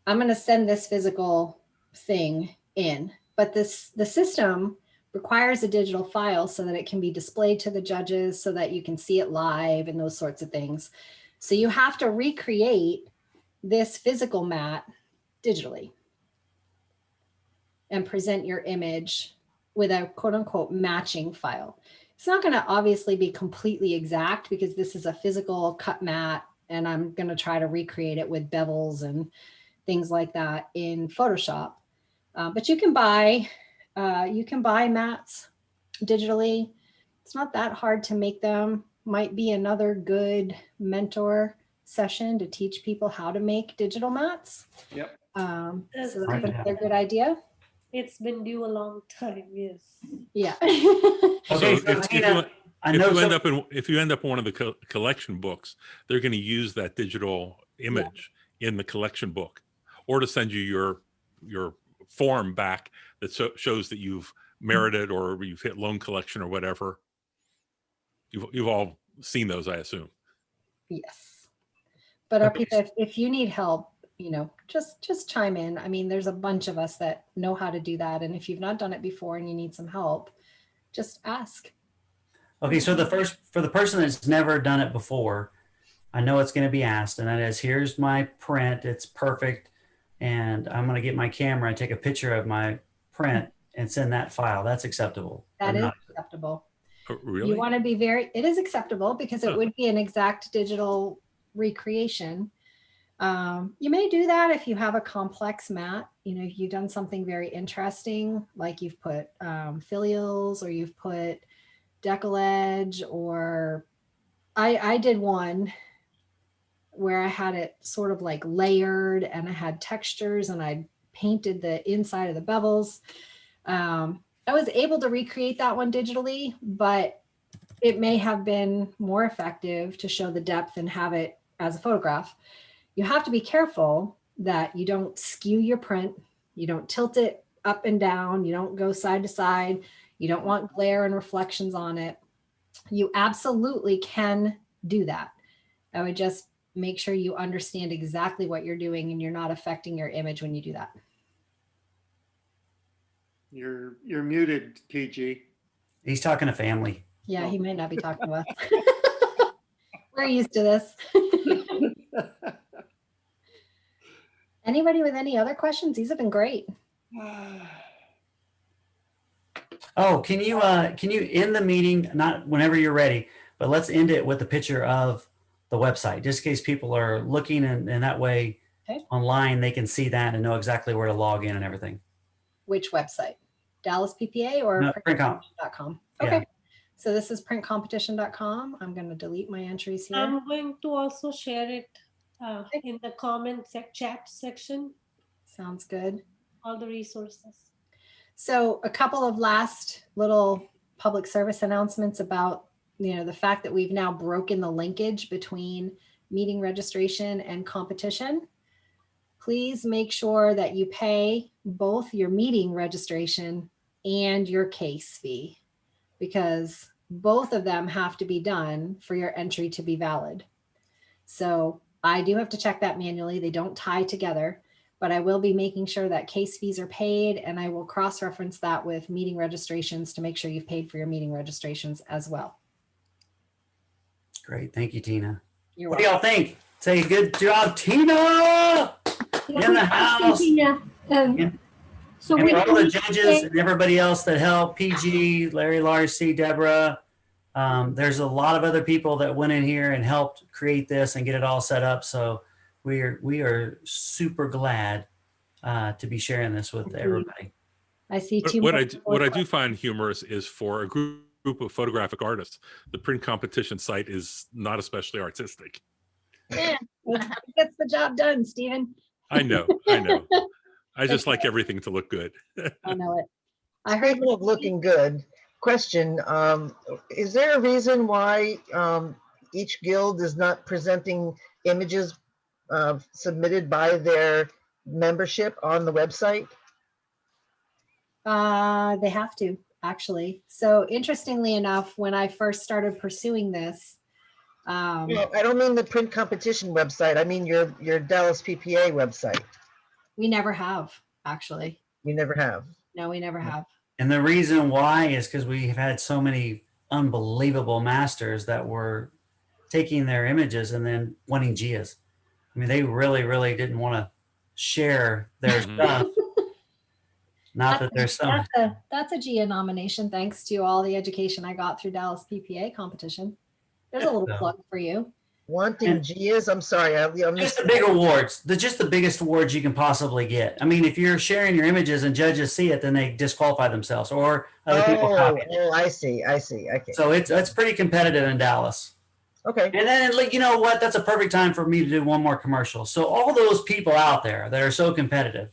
I'm going to send this physical thing in, but the system requires a digital file so that it can be displayed to the judges so that you can see it live and those sorts of things. So you have to recreate this physical mat digitally and present your image with a quote unquote matching file. It's not going to obviously be completely exact because this is a physical cut mat and I'm going to try to recreate it with bevels and things like that in Photoshop. But you can buy mats digitally. It's not that hard to make them. Might be another good mentor session to teach people how to make digital mats. Yep. So that's a good idea. It's been due a long time, yes. Yeah. Okay, So so Tina, if you end up in one of the collection books, they're going to use that digital image in the collection book, or to send you your form back that shows that you've merited or you've hit loan collection or whatever. You've all seen those, I assume. Yes. But Arpita, if you need help, just chime in. I mean, there's a bunch of us that know how to do that. And if you've not done it before and you need some help, just ask. Okay, so for the person that's never done it before, I know it's going to be asked, and that is, here's my print, it's perfect, and I'm going to get my camera and take a picture of my print and send that file. That's acceptable. That is acceptable. Oh, really? You want to be it is acceptable because it would be an exact digital recreation. You may do that if you have a complex mat, if you've done something very interesting, like you've put filials or you've put decollage, or I did one where I had it sort of like layered and I had textures and I painted the inside of the bevels. I was able to recreate that one digitally, but it may have been more effective to show the depth and have it as a photograph. You have to be careful that you don't skew your print. You don't tilt it up and down. You don't go side to side. You don't want glare and reflections on it. you absolutely can do that. I would just make sure you understand exactly what you're doing and you're not affecting your image when you do that. You're muted, PG. He's talking to family. Yeah, he might not be talking to us. We're used to this. Anybody with any other questions? These have been great. Oh, can you end the meeting, not whenever you're ready, but let's end it with a picture of the website, just in case people are looking, and that way Okay. online they can see that and know exactly where to log in and everything. Which website? Dallas PPA or No, printcompetition.com? Yeah. Okay. So this is printcompetition.com. I'm going to delete my entries here. I'm going to also share it in the chat section, Sounds good. all the resources. So a couple of last little public service announcements about, the fact that we've now broken the linkage between meeting registration and competition. Please make sure that you pay both your meeting registration and your case fee, because both of them have to be done for your entry to be valid. So I do have to check that manually. They don't tie together, but I will be making sure that case fees are paid, and I will cross-reference that with meeting registrations to make sure you've paid for your meeting registrations as well. Great. Thank you, Tina. You're What do welcome. y'all think? Say good job, Tina, in the house. Yeah. So And we all the judges and everybody else that helped, PG, Larry, Larcy, Deborah. There's a lot of other people that went in here and helped create this and get it all set up. So we are super glad to be sharing this with everybody. I see two. What I do find humorous is for a group of photographic artists, the print competition site is not especially artistic. Yeah, gets the job done, Stephen. I know. I just like everything to look good. I know it. I heard Speaking of looking good, question, is there a reason why each guild is not presenting images submitted by their membership on the website? They have to, actually. So interestingly enough, when I first started pursuing this, No, I don't mean the print competition website. I mean your Dallas PPA website. we never have, actually. You never have. No, we never have. And the reason why is because we've had so many unbelievable masters that were taking their images and then wanting Gias. I mean, they really, really didn't want to share their stuff. Not that there's some. That's a GIA nomination, thanks to all the education I got through Dallas PPA competition. There's a little plug for you. Wanting Gias? I'm sorry. Just the big awards, just the biggest awards you can possibly get. I mean, if you're sharing your images and judges see it, then they disqualify themselves or other people copy it. Oh, I see. Okay. So it's pretty competitive in Dallas. Okay. And then, you know what? That's a perfect time for me to do one more commercial. So all those people out there that are so competitive,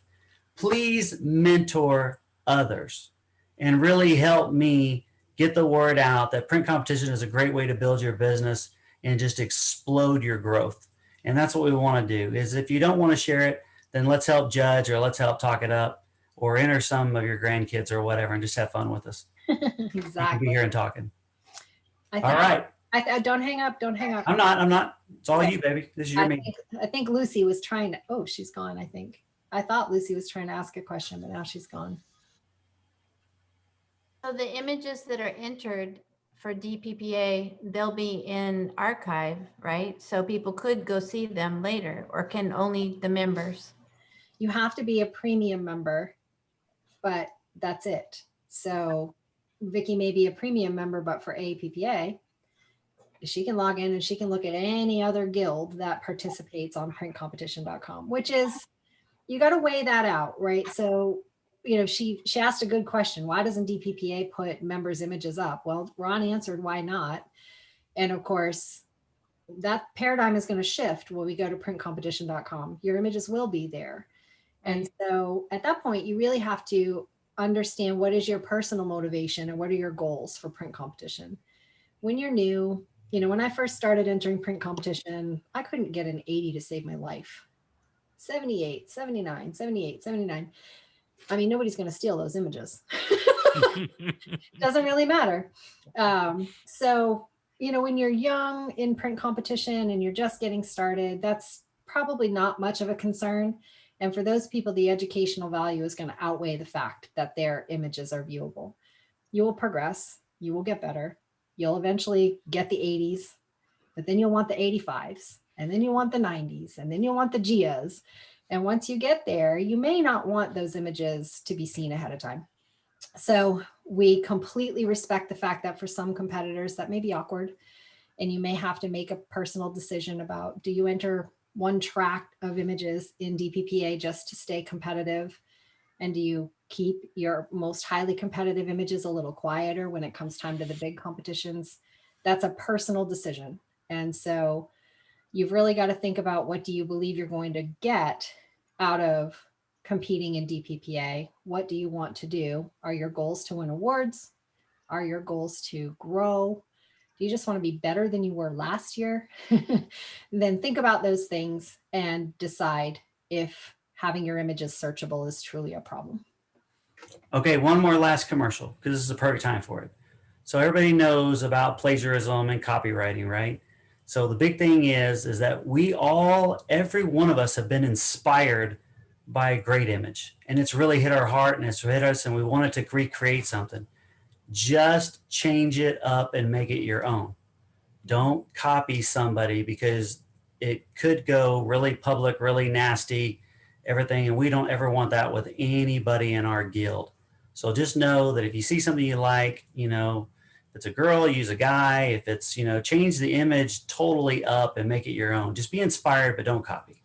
please mentor others and really help me get the word out that print competition is a great way to build your business and just explode your growth. And that's what we want to do. Is if you don't want to share it, then let's help judge or let's help talk it up or enter some of your grandkids or whatever and just have fun with us. Exactly. You can be here and talking. All right. Don't hang up. Don't hang up. I'm not. It's all you, baby. This is your meeting. I think Lucy was trying to, oh, she's gone, I think. I thought Lucy was trying to ask a question, but now she's gone. So the images that are entered for DPPA, they'll be in archive, right? So people could go see them later, or can only the members? You have to be a premium member, but that's it. So Vicky may be a premium member, but for APPA, she can log in and she can look at any other guild that participates on printcompetition.com, which is, you got to weigh that out, right? So, you know, she asked a good question. Why doesn't DPPA put members' images up? Well, Ron answered, why not? And of course, that paradigm is going to shift when we go to printcompetition.com. Your images will be there. And so at that point, you really have to understand what is your personal motivation and what are your goals for print competition. When you're new, you know, when I first started entering print competition, I couldn't get an 80 to save my life. 78, 79, 78, 79. I mean, nobody's going to steal those images. Doesn't really matter. So, you know, when you're young in print competition and you're just getting started, that's probably not much of a concern. And for those people, the educational value is going to outweigh the fact that their images are viewable. You will progress, you will get better. You'll eventually get the 80s, but then you'll want the 85s, and then you want the 90s, and then you'll want the Gias. And once you get there, you may not want those images to be seen ahead of time. So we completely respect the fact that for some competitors that may be awkward, and you may have to make a personal decision about, do you enter one track of images in DPPA just to stay competitive? And do you keep your most highly competitive images a little quieter when it comes time to the big competitions? That's a personal decision. And so you've really got to think about, what do you believe you're going to get out of competing in DPPA? What do you want to do? Are your goals to win awards? Are your goals to grow? Do you just want to be better than you were last year? Then think about those things and decide if having your images searchable is truly a problem. Okay, one more last commercial, because this is the perfect time for it. So everybody knows about plagiarism and copywriting, right? So the big thing is that we all, every one of us, have been inspired by a great image, and it's really hit our heart and it's hit us, and we wanted to recreate something. Just change it up and make it your own. Don't copy somebody, because it could go really public, really nasty, everything, and we don't ever want that with anybody in our guild. So just know that if you see something you like, you know, if it's a girl, use a guy. If it's, you know, change the image totally up and make it your own. Just be inspired, but don't copy.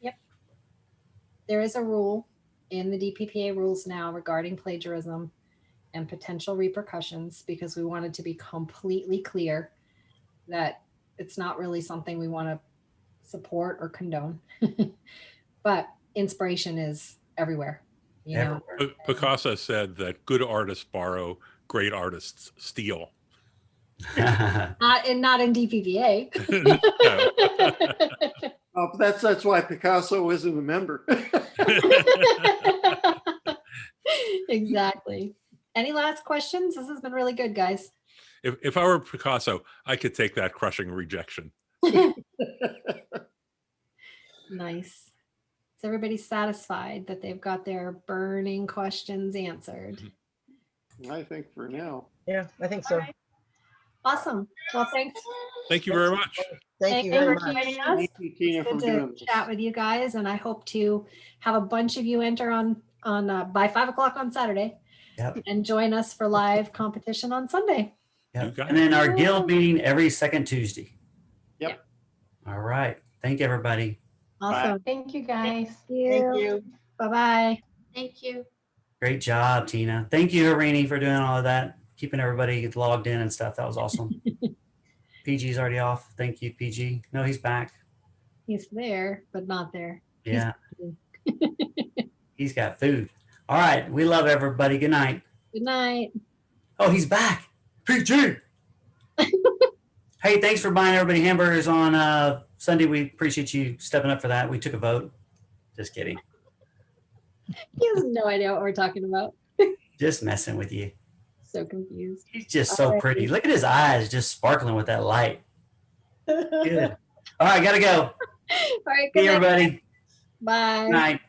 Yep. There is a rule in the DPPA rules now regarding plagiarism and potential repercussions, because we wanted to be completely clear that it's not really something we want to support or condone. But inspiration is everywhere. You know? Picasso said that good artists borrow, great artists steal. And not in DPPA. Oh, that's why Picasso isn't a member. Exactly. Any last questions? This has been really good, guys. If I were Picasso, I could take that crushing rejection. Nice. Is everybody satisfied that they've got their burning questions answered? I think for now. Yeah, I think so. Right. Awesome. Well, thanks. Thank you very much. Thank you very for much. joining us. Thank you, Tina, for Good doing to this. chat with you guys, and I hope to have a bunch of you enter on by 5 o'clock on Saturday. Yep. And join us for live competition on Sunday. Yep. And then our guild meeting every second Tuesday. Yep. All right. Thank you, everybody. Awesome. Thank you, guys. Thank you. Bye-bye. Thank you. Great job, Tina. Thank you, Harini, for doing all of that, keeping everybody logged in and stuff. That was awesome. PG's already off. Thank you, PG. No, he's back. He's there, but not there. Yeah. He's got food. All right. We love everybody. Good night. Good night. Oh, he's back. PG. Hey, thanks for buying everybody hamburgers on Sunday. We appreciate you stepping up for that. We took a vote. Just kidding. He has no idea what we're talking about. Just messing with you. So confused. He's just so pretty. Look at his eyes just sparkling with that light. Good. All right, gotta go. All right. See Good you, night. everybody. Bye. Good night.